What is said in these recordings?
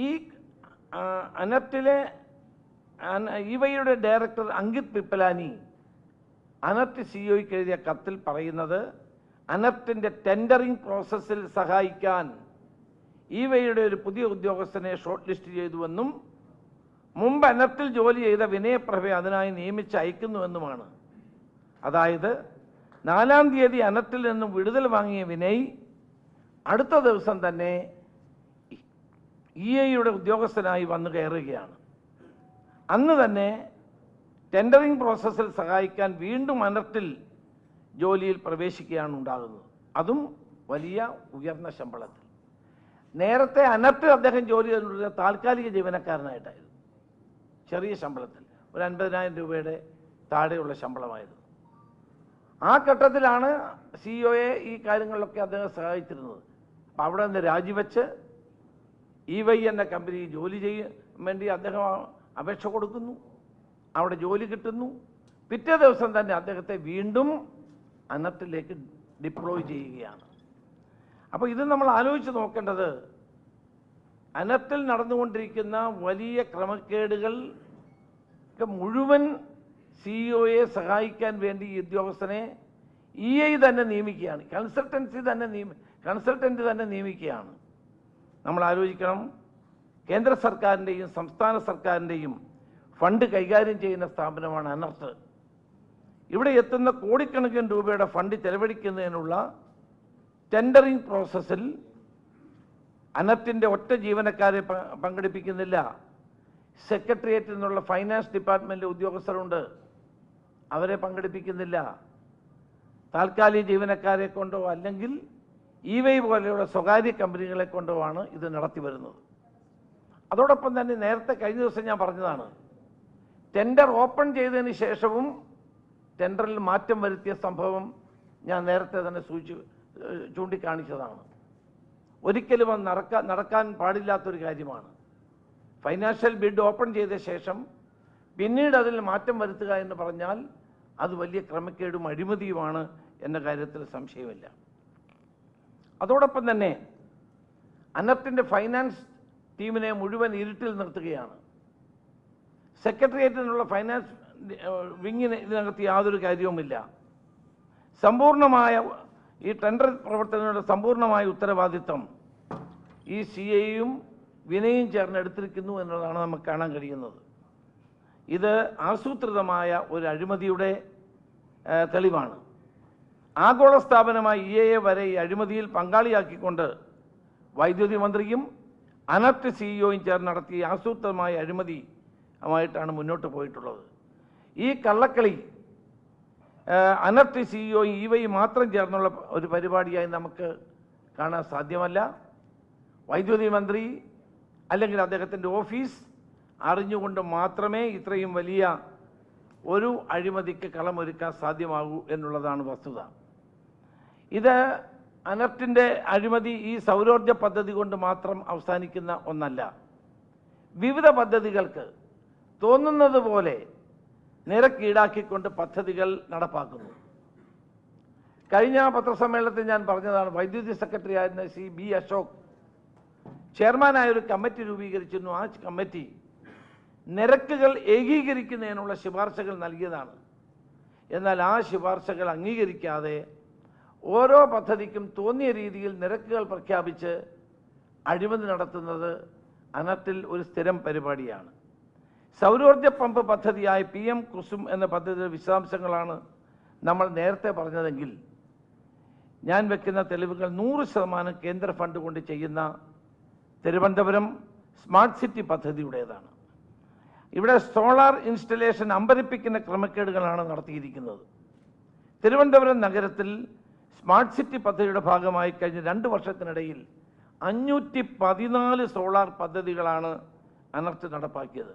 ഈ അനർട്ടിലെ ഇവയുടെ ഡയറക്ടർ അങ്കിത് പിപ്പലാനി അനർട്ട് സിഇഒയ്ക്ക് എഴുതിയ കത്തിൽ പറയുന്നത് അനർട്ടിൻ്റെ ടെൻഡറിംഗ് പ്രോസസ്സിൽ സഹായിക്കാൻ ഇവയുടെ ഒരു പുതിയ ഉദ്യോഗസ്ഥനെ ഷോർട്ട് ലിസ്റ്റ് ചെയ്തുവെന്നും മുമ്പ് അനർട്ടിൽ ജോലി ചെയ്ത വിനയപ്രഭയെ അതിനായി നിയമിച്ച് അയക്കുന്നുവെന്നുമാണ്. അതായത് 4-ാം തീയതി അനർട്ടിൽ നിന്നും വിടുതൽ വാങ്ങിയ വിനയ് അടുത്ത ദിവസം തന്നെ ഇഐയുടെ ഉദ്യോഗസ്ഥനായി വന്നു കയറുകയാണ്. അന്ന് തന്നെ ടെൻഡറിംഗ് പ്രോസസ്സിൽ സഹായിക്കാൻ വീണ്ടും അനർട്ടിൽ ജോലിയിൽ പ്രവേശിക്കുകയാണ് ഉണ്ടാകുന്നത്. അതും വലിയ ഉയർന്ന ശമ്പളത്തിൽ. നേരത്തെ അനർട്ടിൽ അദ്ദേഹം ജോലി ചെയ്തിട്ടുള്ള താൽക്കാലിക ജീവനക്കാരനായിട്ടായിരുന്നു, ചെറിയ ശമ്പളത്തിൽ, ഒരു 50,000 രൂപയുടെ താഴെയുള്ള ശമ്പളമായിരുന്നു. ആ ഘട്ടത്തിലാണ് സിഇഒയെ ഈ കാര്യങ്ങളിലൊക്കെ അദ്ദേഹം സഹായിച്ചിരുന്നത്. അപ്പം അവിടെ നിന്ന് രാജിവെച്ച് ഇവൈ എന്ന കമ്പനി ജോലി ചെയ്യാൻ വേണ്ടി അദ്ദേഹം അപേക്ഷ കൊടുക്കുന്നു, അവിടെ ജോലി കിട്ടുന്നു. പിറ്റേ ദിവസം തന്നെ അദ്ദേഹത്തെ വീണ്ടും അനർട്ടിലേക്ക് ഡിപ്ലോയ് ചെയ്യുകയാണ്. അപ്പോൾ ഇത് നമ്മൾ ആലോചിച്ച് നോക്കേണ്ടത്, അനർട്ടിൽ നടന്നുകൊണ്ടിരിക്കുന്ന വലിയ ക്രമക്കേടുകൾ മുഴുവൻ സിഇഒയെ സഹായിക്കാൻ വേണ്ടി ഈ ഉദ്യോഗസ്ഥനെ ഇഐ തന്നെ നിയമിക്കുകയാണ്, കൺസൾട്ടൻറ്റ് തന്നെ നിയമിക്കുകയാണ്. നമ്മൾ ആലോചിക്കണം, കേന്ദ്ര സർക്കാരിൻ്റെയും സംസ്ഥാന സർക്കാരിൻ്റെയും ഫണ്ട് കൈകാര്യം ചെയ്യുന്ന സ്ഥാപനമാണ് അനർട്ട്. ഇവിടെ എത്തുന്ന കോടിക്കണക്കിന് രൂപയുടെ ഫണ്ട് ചെലവഴിക്കുന്നതിനുള്ള ടെൻഡറിംഗ് പ്രോസസ്സിൽ അനർട്ടിൻ്റെ ഒറ്റ ജീവനക്കാരെ പങ്കെടുപ്പിക്കുന്നില്ല. സെക്രട്ടേറിയറ്റിൽ നിന്നുള്ള ഫൈനാൻസ് ഡിപ്പാർട്ട്മെൻറ്റിലെ ഉദ്യോഗസ്ഥരുണ്ട്, അവരെ പങ്കെടുപ്പിക്കുന്നില്ല. താൽക്കാലിക ജീവനക്കാരെ കൊണ്ടോ അല്ലെങ്കിൽ ഇവൈ പോലെയുള്ള സ്വകാര്യ കമ്പനികളെ കൊണ്ടോ ആണ് ഇത് നടത്തി വരുന്നത്. അതോടൊപ്പം തന്നെ നേരത്തെ കഴിഞ്ഞ ദിവസം ഞാൻ പറഞ്ഞതാണ്, ടെൻഡർ ഓപ്പൺ ചെയ്തതിന് ശേഷവും ടെൻഡറിൽ മാറ്റം വരുത്തിയ സംഭവം ഞാൻ നേരത്തെ തന്നെ ചൂണ്ടിക്കാണിച്ചതാണ്. ഒരിക്കലും അത് നടക്കാൻ പാടില്ലാത്തൊരു കാര്യമാണ്. ഫൈനാൻഷ്യൽ ബിഡ് ഓപ്പൺ ചെയ്ത ശേഷം പിന്നീട് അതിൽ മാറ്റം വരുത്തുക എന്ന് പറഞ്ഞാൽ അത് വലിയ ക്രമക്കേടും അഴിമതിയുമാണ് എന്ന കാര്യത്തിൽ സംശയമില്ല. അതോടൊപ്പം തന്നെ അനർട്ടിൻ്റെ ഫൈനാൻസ് ടീമിനെ മുഴുവൻ ഇരുട്ടിൽ നിർത്തുകയാണ്. സെക്രട്ടേറിയറ്റിൽ നിന്നുള്ള ഫൈനാൻസ് വിങ്ങിന് ഇതിനകത്ത് യാതൊരു കാര്യവുമില്ല. സമ്പൂർണമായ ഈ ടെൻഡർ പ്രവർത്തനങ്ങളുടെ സമ്പൂർണമായ ഉത്തരവാദിത്വം ഈ സിഐയും വിനയും ചേർന്ന് എടുത്തിരിക്കുന്നു എന്നുള്ളതാണ് നമുക്ക് കാണാൻ കഴിയുന്നത്. ഇത് ആസൂത്രിതമായ ഒരു അഴിമതിയുടെ തെളിവാണ്. ആഗോള സ്ഥാപനമായ ഇഐയെ വരെ ഈ അഴിമതിയിൽ പങ്കാളിയാക്കിക്കൊണ്ട് വൈദ്യുതി മന്ത്രിയും അനർട്ട് സിഇഒയും ചേർന്ന് നടത്തിയ ആസൂത്രിതമായ അഴിമതിയുമായിട്ടാണ് മുന്നോട്ട് പോയിട്ടുള്ളത്. ഈ കള്ളക്കളി അനർട്ട് സിഇഒ ഇവൈ മാത്രം ചേർന്നുള്ള ഒരു പരിപാടിയായി നമുക്ക് കാണാൻ സാധ്യമല്ല. വൈദ്യുതി മന്ത്രി അല്ലെങ്കിൽ അദ്ദേഹത്തിൻ്റെ ഓഫീസ് അറിഞ്ഞുകൊണ്ട് മാത്രമേ ഇത്രയും വലിയ ഒരു അഴിമതിക്ക് കളമൊരുക്കാൻ സാധ്യമാകൂ എന്നുള്ളതാണ് വസ്തുത. ഇത് അനർട്ടിൻ്റെ അഴിമതി ഈ സൗരോർജ പദ്ധതി കൊണ്ട് മാത്രം അവസാനിക്കുന്ന ഒന്നല്ല. വിവിധ പദ്ധതികൾക്ക് തോന്നുന്നത് പോലെ നിരക്ക് ഈടാക്കിക്കൊണ്ട് പദ്ധതികൾ നടപ്പാക്കുന്നു. കഴിഞ്ഞ പത്രസമ്മേളനത്തിൽ ഞാൻ പറഞ്ഞതാണ്, വൈദ്യുതി സെക്രട്ടറി ആയിരുന്ന ബി അശോക് ചെയർമാനായ ഒരു കമ്മിറ്റി രൂപീകരിച്ചിരുന്നു. ആ കമ്മിറ്റി നിരക്കുകൾ ഏകീകരിക്കുന്നതിനുള്ള ശുപാർശകൾ നൽകിയതാണ്. എന്നാൽ ആ ശുപാർശകൾ അംഗീകരിക്കാതെ ഓരോ പദ്ധതിക്കും തോന്നിയ രീതിയിൽ നിരക്കുകൾ പ്രഖ്യാപിച്ച് അഴിമതി നടത്തുന്നത് അനർട്ടിൽ ഒരു സ്ഥിരം പരിപാടിയാണ്. സൗരോർജ പമ്പ് പദ്ധതിയായ PM കുസും എന്ന പദ്ധതിയുടെ വിശദാംശങ്ങളാണ് നമ്മൾ നേരത്തെ പറഞ്ഞതെങ്കിൽ, ഞാൻ വെക്കുന്ന തെളിവുകൾ 100% കേന്ദ്ര ഫണ്ട് കൊണ്ട് ചെയ്യുന്ന തിരുവനന്തപുരം സ്മാർട്ട് സിറ്റി പദ്ധതിയുടേതാണ്. ഇവിടെ സോളാർ ഇൻസ്റ്റലേഷൻ അമ്പരിപ്പിക്കുന്ന ക്രമക്കേടുകളാണ് നടത്തിയിരിക്കുന്നത്. തിരുവനന്തപുരം നഗരത്തിൽ സ്മാർട്ട് സിറ്റി പദ്ധതിയുടെ ഭാഗമായി കഴിഞ്ഞ 2 വർഷത്തിനിടയിൽ 514 സോളാർ പദ്ധതികളാണ് അനർട്ട് നടപ്പാക്കിയത്.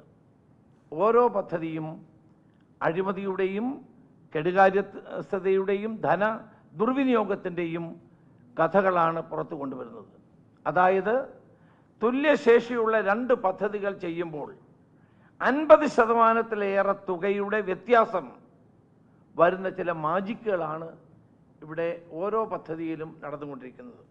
ഓരോ പദ്ധതിയും അഴിമതിയുടെയും കെടുകാര്യസ്ഥതയുടെയും ധന ദുർവിനിയോഗത്തിൻ്റെയും കഥകളാണ് പുറത്തു കൊണ്ടുവരുന്നത്. അതായത് തുല്യശേഷിയുള്ള 2 പദ്ധതികൾ ചെയ്യുമ്പോൾ 50%-ലേറെ തുകയുടെ വ്യത്യാസം വരുന്ന ചില മാജിക്കുകളാണ് ഇവിടെ ഓരോ പദ്ധതിയിലും നടന്നുകൊണ്ടിരിക്കുന്നത്.